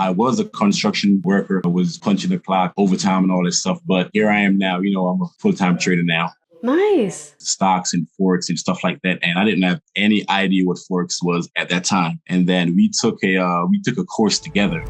I was a construction worker. I was punching the clock, overtime and all this stuff. But here I am now, I'm a full-time trader now. Nice. Stocks and forex and stuff like that. And I didn't have any idea what forex was at that time. And then we took a course together.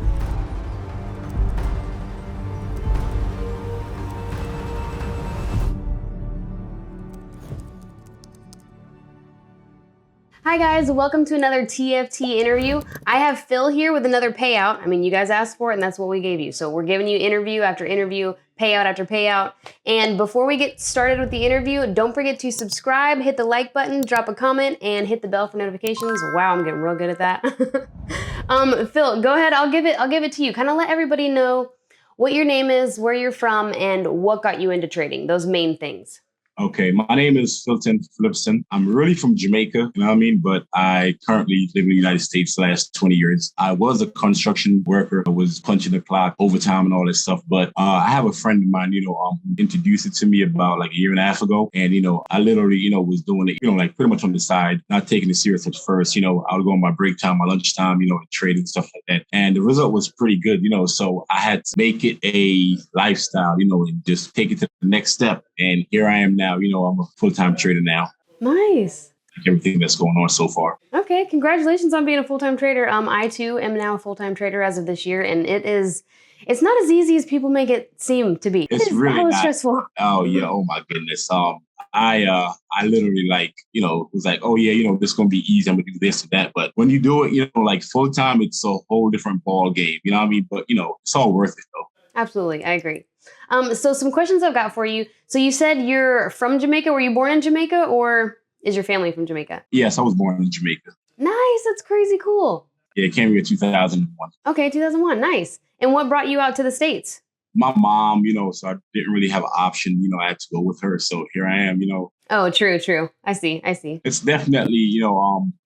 Hi guys, welcome to another TFT interview. I have Phil here with another payout. I mean, you guys asked for it and that's what we gave you. So we're giving you interview after interview, payout after payout. And before we get started with the interview, don't forget to subscribe, hit the like button, drop a comment, and hit the bell for notifications. Wow, I'm getting real good at that. Phil, go ahead, I'll give it to you. Kind of let everybody know what your name is, where you're from, and what got you into trading, those main things. Okay, my name is Philton. I'm really from Jamaica, you know what I mean? But I currently live in the United States the last 20 years. I was a construction worker. I was punching the clock, overtime and all this stuff. But I have a friend of mine, who introduced it to me about like a year and a half ago. And, I literally, was doing it, like pretty much on the side, not taking it serious at first. I would go on my break time, my lunchtime, and trade and stuff like that. And the result was pretty good, so I had to make it a lifestyle, and just take it to the next step. And here I am now, I'm a full-time trader now. Nice. Everything that's going on so far. Okay, congratulations on being a full-time trader. I too am now a full-time trader as of this year, and it's not as easy as people make it seem to be. It's really not stressful. Oh yeah, oh my goodness. I literally was like, oh yeah, this is gonna be easy. I'm gonna do this and that. But when you do it, like full time, it's a whole different ball game. You know what I mean? But it's all worth it though. Absolutely, I agree. So some questions I've got for you. So you said you're from Jamaica. Were you born in Jamaica, or is your family from Jamaica? Yes, I was born in Jamaica. Nice, that's crazy cool. Yeah, it came here in 2001. Okay, 2001, nice. And what brought you out to the States? My mom, so I didn't really have an option. I had to go with her. So here I am, Oh, true. I see. It's definitely,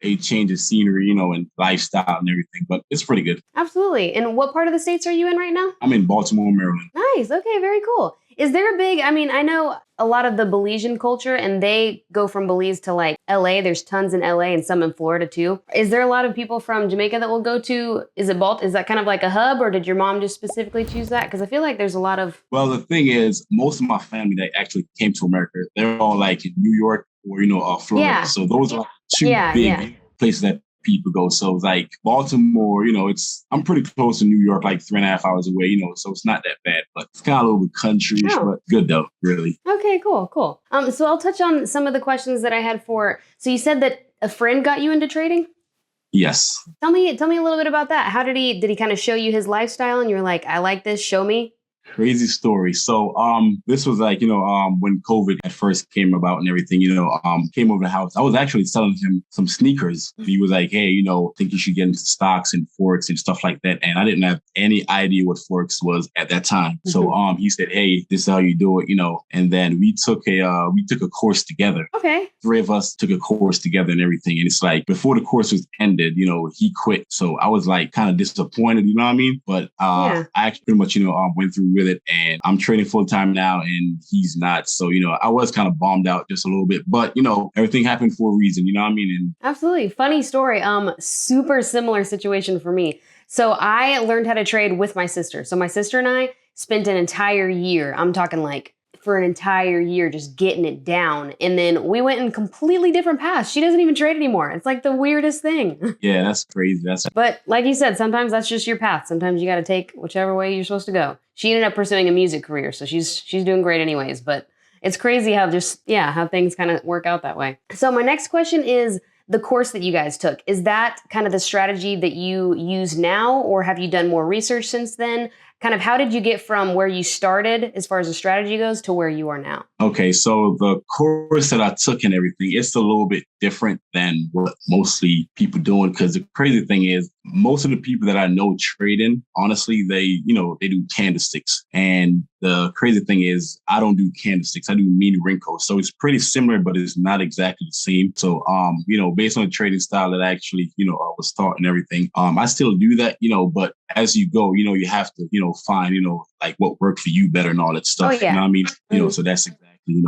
a change of scenery, and lifestyle and everything, but it's pretty good. Absolutely. And what part of the States are you in right now? I'm in Baltimore, Maryland. Nice. Okay, very cool. Is there a big, I know a lot of the Belizean culture and they go from Belize to like LA. There's tons in LA and some in Florida too. Is there a lot of people from Jamaica that will go to, is that kind of like a hub, or did your mom just specifically choose that? Because I feel like there's a lot of... Well, the thing is, most of my family that actually came to America, they're all like in New York or, Florida. Yeah. So those are like two big places that people go. So it's like Baltimore, I'm pretty close to New York, like 3.5 hours away, so it's not that bad, but it's kind of a little bit country-ish, but good though, really. Okay, cool. So I'll touch on some of the questions that I had so you said that a friend got you into trading? Yes. Tell me a little bit about that. How did he kind of show you his lifestyle and you were like, I like this, show me? Crazy story. So this was like, when COVID at first came about and everything, came over the house. I was actually selling him some sneakers. He was like, hey, think you should get into stocks and forex and stuff like that. And I didn't have any idea what forex was at that time. Mm-hmm. So he said, hey, this is how you do it, and then we took a course together. Okay. 3 of us took a course together and everything. And it's like before the course was ended, he quit. So I was like kind of disappointed, you know what I mean? But I actually pretty much, went through with it, and I'm trading full time now and he's not. So, I was kind of bummed out just a little bit, but everything happened for a reason, you know what I mean? And absolutely. Funny story. Super similar situation for me. So I learned how to trade with my sister. So my sister and I spent an entire year, I'm talking like for an entire year, just getting it down. And then we went in completely different paths. She doesn't even trade anymore. It's like the weirdest thing. Yeah, that's crazy. But like you said, sometimes that's just your path. Sometimes you got to take whichever way you're supposed to go. She ended up pursuing a music career, so she's doing great anyways. But it's crazy how things kind of work out that way. So my next question is the course that you guys took. Is that kind of the strategy that you use now, or have you done more research since then? Kind of how did you get from where you started as far as the strategy goes to where you are now? Okay, so the course that I took and everything, it's a little bit different than what mostly people doing, because the crazy thing is most of the people that I know trading, honestly, they do candlesticks. And the crazy thing is I don't do candlesticks. I do mini wrinkles. So it's pretty similar, but it's not exactly the same. So, based on the trading style that I actually, I was taught and everything, I still do that, but as you go, you have to, find, like what worked for you better and all that stuff. Oh, yeah. You know what I mean? Mm-hmm. So that's exactly,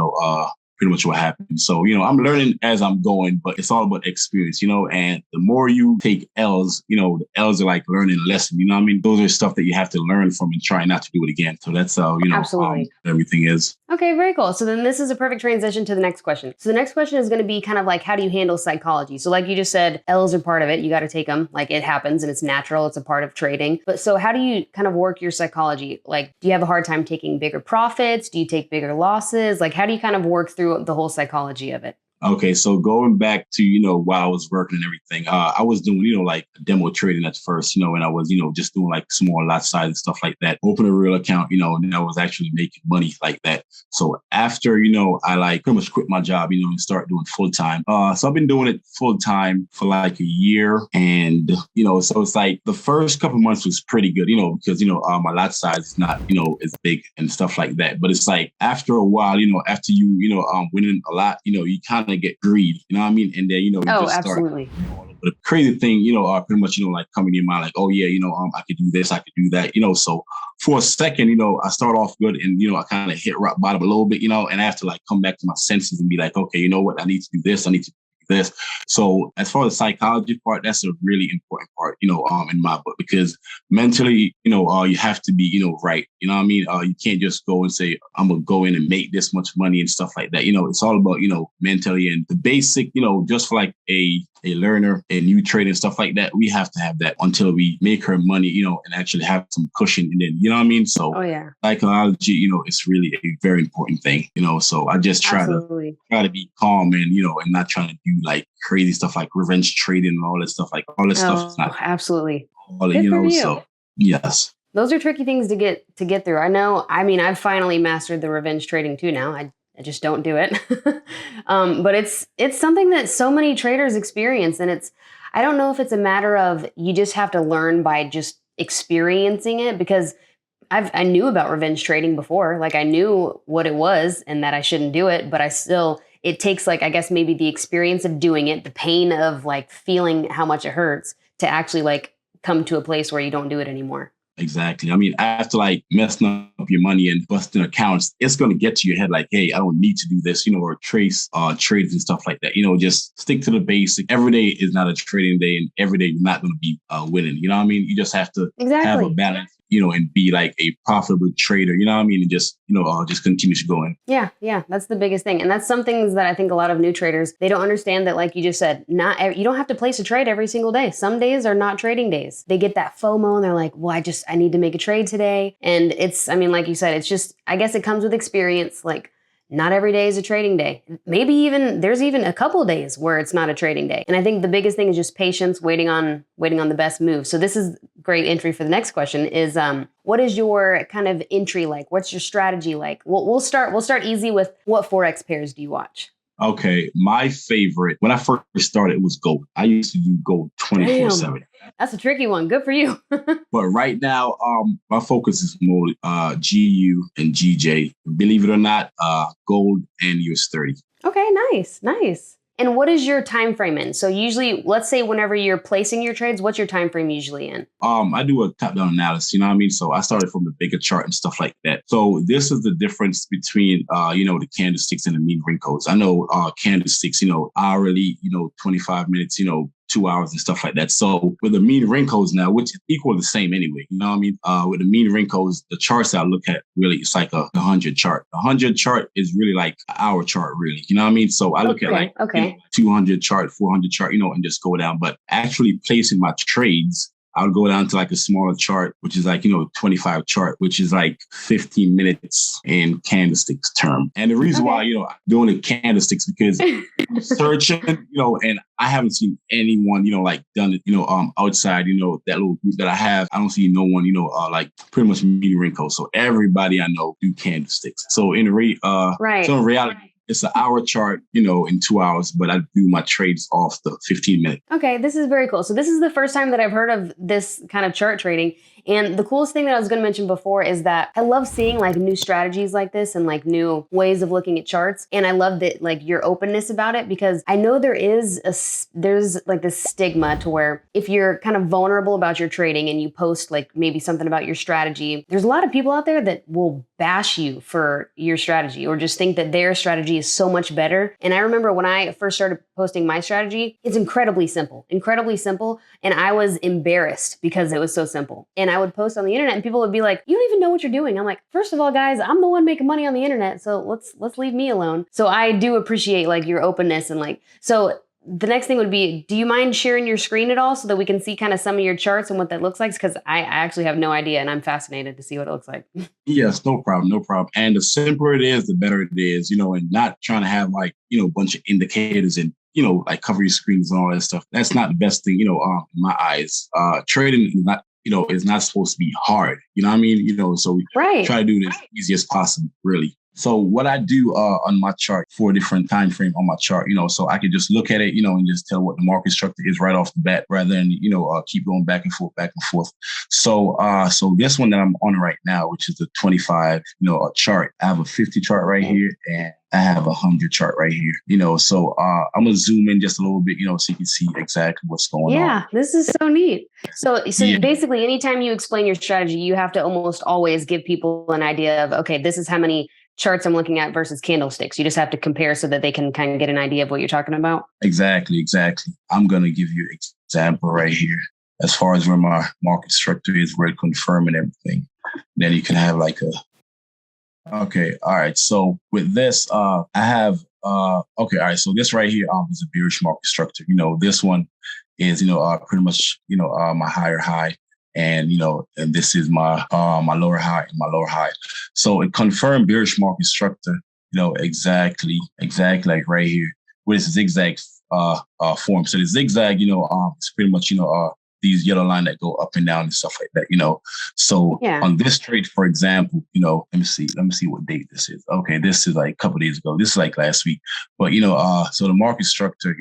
pretty much what happened. So, I'm learning as I'm going, but it's all about experience, and the more you take L's, the L's are like learning a lesson, you know what I mean? Those are stuff that you have to learn from and try not to do it again. So that's how, Absolutely. Everything is. Okay, very cool. So then this is a perfect transition to the next question. So the next question is going to be kind of like, how do you handle psychology? So like you just said, L's are part of it. You got to take them. Like it happens and it's natural. It's a part of trading. But so how do you kind of work your psychology? Like, do you have a hard time taking bigger profits? Do you take bigger losses? Like, how do you kind of work through the whole psychology of it? Okay, so going back to, while I was working and everything, I was doing, like demo trading at first, and I was, just doing like small lot size and stuff like that. Open a real account, and I was actually making money like that. So after, I like pretty much quit my job, and start doing full time. So I've been doing it full time for like a year. And, so it's like the first couple of months was pretty good, because, my lot size is not, as big and stuff like that. But it's like after a while, after you, winning a lot, you kind of get greed, you know what I mean? And then, you just absolutely. start. The crazy thing, pretty much, like coming in your mind, like, oh yeah, I could do this, I could do that, So for a second, I start off good and, I kind of hit rock bottom a little bit, and I have to like come back to my senses and be like, okay, you know what? I need to do this. I need to do this. So as far as the psychology part, that's a really important part, in my book, because mentally, you have to be, right. You know what I mean? You can't just go and say, I'm going to go in and make this much money and stuff like that. It's all about, mentally and the basic, just for like a learner and new trade and stuff like that. We have to have that until we make our money, and actually have some cushion. And then, you know what I mean? So psychology, it's really a very important thing, so I just try to be calm and, and not trying to do like crazy stuff like revenge trading and all that stuff. Like all this stuff is not absolutely. All, so yes. Those are tricky things to get through. I know. I mean, I've finally mastered the revenge trading too now. I just don't do it. But it's something that so many traders experience. And I don't know if it's a matter of you just have to learn by just experiencing it, because I knew about revenge trading before. Like I knew what it was and that I shouldn't do it, but it takes like, I guess maybe the experience of doing it, the pain of like feeling how much it hurts to actually like come to a place where you don't do it anymore. Exactly. I mean, after like messing up your money and busting accounts, it's going to get to your head like, hey, I don't need to do this, or trace trades and stuff like that. Just stick to the basic. Every day is not a trading day, and every day you're not going to be winning. You know what I mean? You just have to have a balance, and be like a profitable trader. You know what I mean? And just, just continue going. Yeah. That's the biggest thing. And that's some things that I think a lot of new traders, they don't understand that, like you just said, you don't have to place a trade every single day. Some days are not trading days. They get that FOMO and they're like, well, I need to make a trade today. And like you said, it's just, I guess it comes with experience. Like not every day is a trading day. Maybe there's even a couple days where it's not a trading day. And I think the biggest thing is just patience, waiting on the best move. So this is great entry for the next question is, what is your kind of entry like? What's your strategy like? We'll start easy with what Forex pairs do you watch? Okay, my favorite, when I first started, was gold. I used to do gold 24/7. That's a tricky one. Good for you. But right now, my focus is more GU and GJ. Believe it or not, gold and US 30. Okay, nice. And what is your time frame in? So usually, let's say whenever you're placing your trades, what's your time frame usually in? I do a top-down analysis, you know what I mean? So I started from the bigger chart and stuff like that. So this is the difference between, the candlesticks and the mean wrinkles. I know candlesticks, hourly, 25 minutes, 2 hours and stuff like that. So with the mean wrinkles now, which is equal the same anyway, you know what I mean? With the mean wrinkles, the charts I look at, really, it's like a 100 chart. The 100 chart is really like an hour chart, really. You know what I mean? So I look at like 200 chart, 400 chart, and just go down. But actually placing my trades, I'll go down to like a smaller chart, which is like, 25 chart, which is like 15 minutes in candlesticks term. And the reason why, I'm doing the candlesticks because I'm searching, and I haven't seen anyone, like done it, outside, that little group that I have. I don't see no one, like pretty much mean wrinkles. So everybody I know do candlesticks. So in reality, it's an hour chart, in 2 hours, but I do my trades off the 15 minutes. Okay, this is very cool. So this is the first time that I've heard of this kind of chart trading. And the coolest thing that I was going to mention before is that I love seeing like new strategies like this and like new ways of looking at charts. And I love that like your openness about it, because I know there's like this stigma to where if you're kind of vulnerable about your trading and you post like maybe something about your strategy, there's a lot of people out there that will bash you for your strategy or just think that their strategy is so much better. And I remember when I first started posting my strategy, it's incredibly simple. And I was embarrassed because it was so simple. And I would post on the internet and people would be like, you don't even know what you're doing. I'm like, first of all, guys, I'm the one making money on the internet. So let's leave me alone. So I do appreciate like your openness and like, so the next thing would be, do you mind sharing your screen at all so that we can see kind of some of your charts and what that looks like? Because I actually have no idea and I'm fascinated to see what it looks like. Yes, no problem, no problem. And the simpler it is, the better it is, and not trying to have like, a bunch of indicators and, like cover your screens and all that stuff. That's not the best thing, in my eyes. Trading is not, is not supposed to be hard. You know what I mean? So we try to do it as easy as possible, really. So what I do on my chart, 4 different time frame on my chart, so I can just look at it, and just tell what the market structure is right off the bat, rather than keep going back and forth. So this one that I'm on right now, which is the 25, chart. I have a 50 chart right here, and I have a 100 chart right here. So I'm gonna zoom in just a little bit, so you can see exactly what's going on. Yeah, this is so neat. So basically, anytime you explain your strategy, you have to almost always give people an idea of, okay, this is how many charts I'm looking at versus candlesticks. You just have to compare so that they can kind of get an idea of what you're talking about. Exactly. I'm going to give you an example right here. As far as where my market structure is, where it confirming everything. Then you can have like okay. All right. So with this, I have, okay. All right. So this right here is a bearish market structure. This one is, pretty much, my higher high. And, and this is my lower high and my lower high. So it confirmed bearish market structure, exactly like right here with this zigzag form. So the zigzag, it's pretty much, these yellow lines that go up and down and stuff like that, So on this trade, for example, let me see what date this is. Okay, this is like a couple of days ago. This is like last week. But, so the market structure,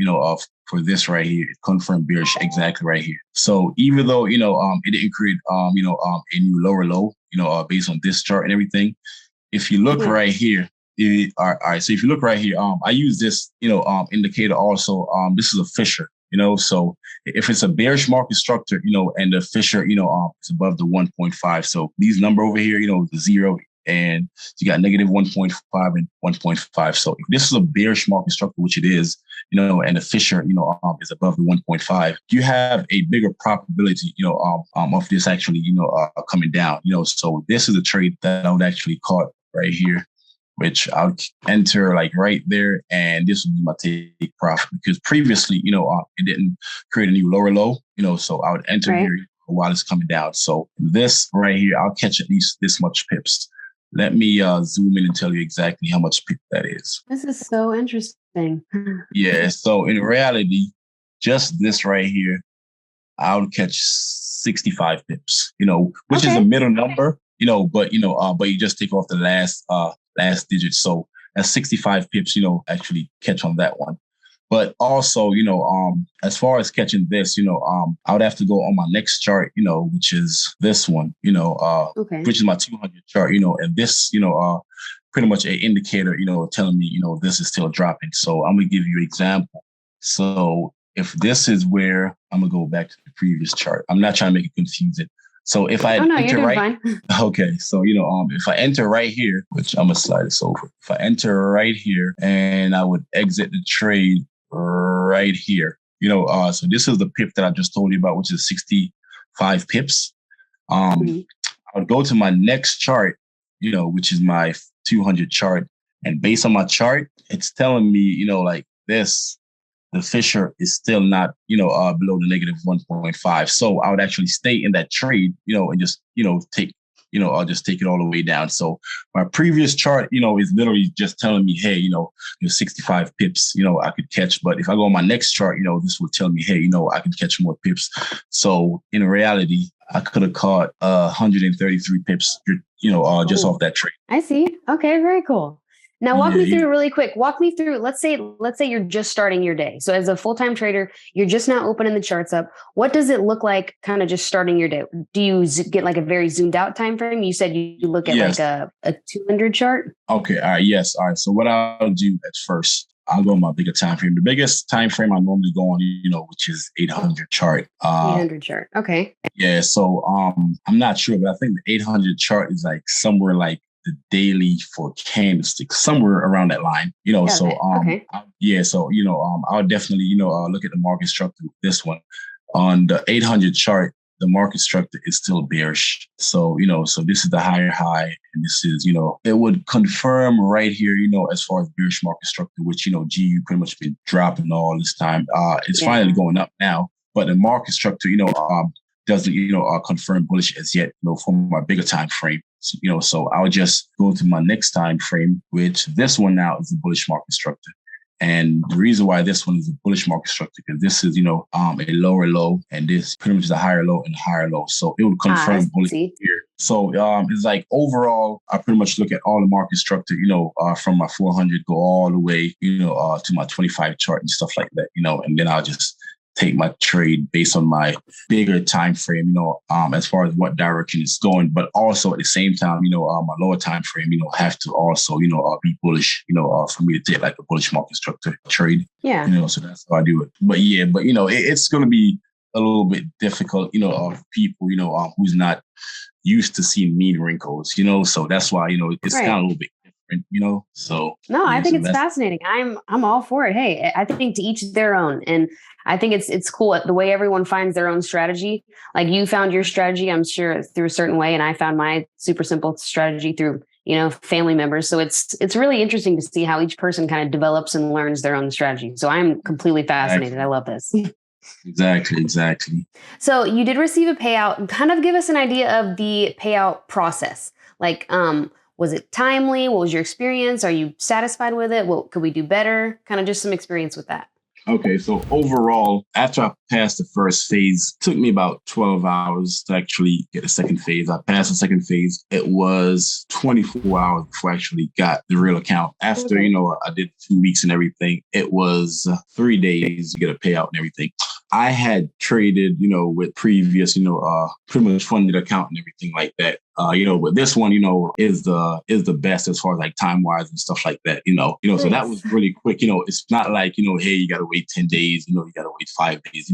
for this right here, it confirmed bearish exactly right here. So even though, it didn't create, a new lower low, based on this chart and everything, if you look right here, all right. So if you look right here, I use this, indicator also. This is a Fisher, so if it's a bearish market structure, and the Fisher, it's above the 1.5. So these number over here, the 0, and you got negative 1.5 and 1.5. So if this is a bearish market structure, which it is, and the Fisher, is above the 1.5, you have a bigger probability, of this actually, coming down, so this is a trade that I would actually caught right here, which I'll enter like right there. And this would be my take profit because previously, it didn't create a new lower low, so I would enter here while it's coming down. So this right here, I'll catch at least this much pips. Let me zoom in and tell you exactly how much pip that is. This is so interesting. Yeah. So in reality, just this right here, I would catch 65 pips, which is a middle number, but you just take off the last digit. So that's 65 pips, actually catch on that one. But also, as far as catching this, I would have to go on my next chart, which is this one, which is my 200 chart, and this, pretty much an indicator, telling me, this is still dropping. So I'm going to give you an example. So if this is where I'm going to go back to the previous chart, I'm not trying to make it confusing. So if I enter right, okay. So, if I enter right here, which I'm going to slide this over. If I enter right here and I would exit the trade right here, so this is the pip that I just told you about, which is 65 pips. I would go to my next chart, which is my 200 chart. And based on my chart, it's telling me, like this, the Fisher is still not, below the negative 1.5. So I would actually stay in that trade, and just, take, I'll just take it all the way down. So my previous chart, is literally just telling me, hey, 65 pips, I could catch. But if I go on my next chart, this will tell me, hey, I can catch more pips. So in reality, I could have caught 133 pips, just off that trade. I see. Okay, very cool. Now walk Yeah, me through it really quick. Walk me through, let's say you're just starting your day. So as a full-time trader, you're just now opening the charts up. What does it look like kind of just starting your day? Do you get like a very zoomed out time frame? You said you look at like yes. a 200 chart? Okay. All right. Yes. All right. So what I'll do at first, I'll go on my bigger time frame. The biggest time frame I normally go on, which is 800 chart. 800 chart. Okay. Yeah. So I'm not sure, but I think the 800 chart is like somewhere like the daily for candlesticks, somewhere around that line. Got So it. Okay. yeah. So I'll definitely look at the market structure with this one on the 800 chart. The market structure is still bearish. So, so this is the higher high, and this is, it would confirm right here, as far as bearish market structure, which, GU pretty much been dropping all this time. It's finally going up now, but the market structure, doesn't, confirm bullish as yet, for my bigger time frame. So I'll just go to my next time frame, which this one now is a bullish market structure. And the reason why this one is a bullish market structure, because this is, a lower low, and this pretty much is a higher low and a higher low. So it would confirm bullish here. So it's like overall, I pretty much look at all the market structure, from my 400, go all the way, to my 25 chart and stuff like that, and then I'll just take my trade based on my bigger time frame, as far as what direction it's going. But also at the same time, my lower time frame, have to also, be bullish, for me to take like a bullish market structure trade. Yeah. So that's how I do it. But yeah, it's going to be a little bit difficult, of people, who's not used to seeing mean wrinkles, so that's why, it's kind of a little bit different, so. No, I Yeah, think so it's fascinating. I'm all for it. Hey, I think to each their own. And I think it's cool the way everyone finds their own strategy. Like you found your strategy, I'm sure, through a certain way, and I found my super simple strategy through, family members. So it's really interesting to see how each person kind of develops and learns their own strategy. So I'm completely fascinated. I love this. Exactly. So you did receive a payout. Kind of give us an idea of the payout process. Like, was it timely? What was your experience? Are you satisfied with it? What could we do better? Kind of just some experience with that. Okay, so overall, after I passed the first phase, it took me about 12 hours to actually get the second phase. I passed the second phase. It was 24 hours before I actually got the real account. After, I did 2 weeks and everything, it was 3 days to get a payout and everything. I had traded, with previous, pretty much funded account and everything like that. But this one, is the best as far as like time wise and stuff like that, Nice. So that was really quick. It's not like, hey, you got to wait 10 days, you got to wait 5 days,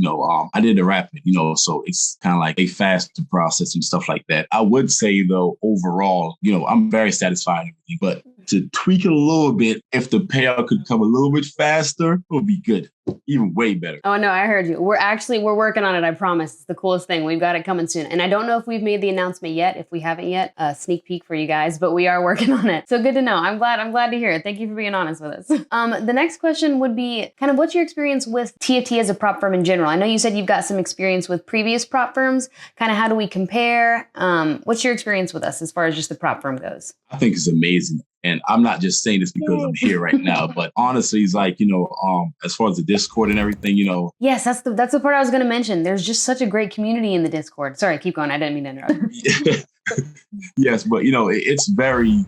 I did it rapid, so it's kind of like a faster process and stuff like that. I would say though, overall, I'm very satisfied and everything, but to tweak it a little bit, if the payout could come a little bit faster, it would be good. Even way better. Oh, no, I heard you. We're working on it. I promise. It's the coolest thing. We've got it coming soon. And I don't know if we've made the announcement yet. If we haven't yet, a sneak peek for you guys, but we are working on it. So good to know. I'm glad to hear it. Thank you for being honest with us. The next question would be kind of what's your experience with TFT as a prop firm in general? I know you said you've got some experience with previous prop firms. Kind of how do we compare? What's your experience with us as far as just the prop firm goes? I think it's amazing. And I'm not just saying this because I'm here right now, but honestly, it's like, as far as the Discord and everything, Yes, that's the part I was going to mention. There's just such a great community in the Discord. Sorry, keep going. I didn't mean to interrupt. Yes, but it's very,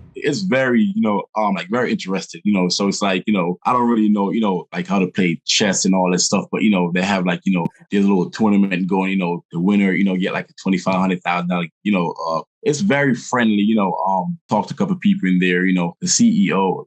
like very interested, so it's like, I don't really know, like how to play chess and all this stuff, but they have like, this little tournament going, the winner, get like a $2,500,000, it's very friendly, talked to a couple of people in there, the CEO,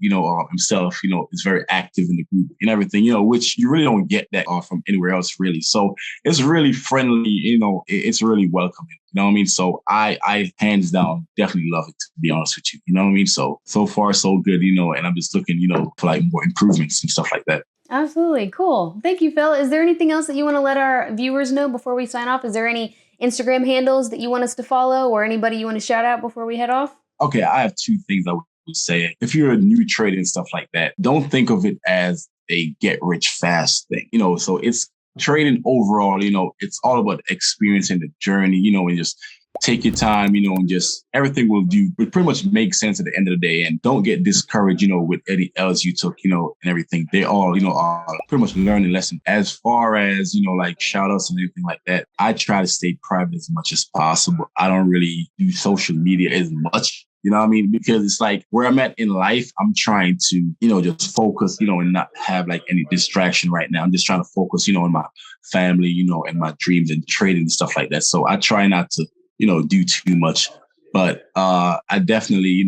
himself, is very active in the group and everything, which you really don't get that from anywhere else really. So it's really friendly, it's really welcoming. You know what I mean? So I hands down definitely love it, to be honest with you. You know what I mean? So far so good, and I'm just looking, for like more improvements and stuff like that. Absolutely. Cool. Thank you, Phil. Is there anything else that you want to let our viewers know before we sign off? Is there any Instagram handles that you want us to follow or anybody you want to shout out before we head off? Okay, I have 2 things I would say. If you're a new trader and stuff like that, don't think of it as a get rich fast thing. So it's trading overall, it's all about experiencing the journey, and just take your time, and just everything will pretty much make sense at the end of the day. And don't get discouraged, with any L's you took, and everything. They all, are pretty much learning lesson. As far as, like shout outs and everything like that, I try to stay private as much as possible. I don't really do social media as much. You know what I mean? Because it's like where I'm at in life, I'm trying to, just focus, and not have like any distraction right now. I'm just trying to focus, on my family, and my dreams and trading and stuff like that. So I try not to, do too much. But I definitely,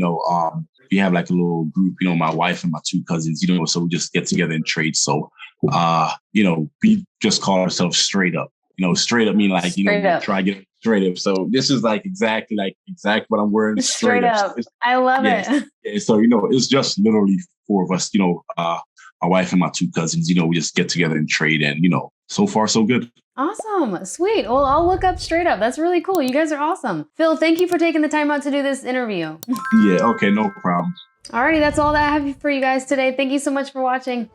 we have like a little group, my wife and my two cousins, so we just get together and trade. So, we just call ourselves straight up. Straight up mean like, try to get straight up. So this is like exactly what I'm wearing. Straight up. So I love it. Yeah, so, it's just literally four of us, my wife and my two cousins, we just get together and trade, and, so far so good. Awesome. Sweet. Well, I'll look up straight up. That's really cool. You guys are awesome. Phil, thank you for taking the time out to do this interview. Yeah. Okay. No problem. Alrighty. That's all that I have for you guys today. Thank you so much for watching.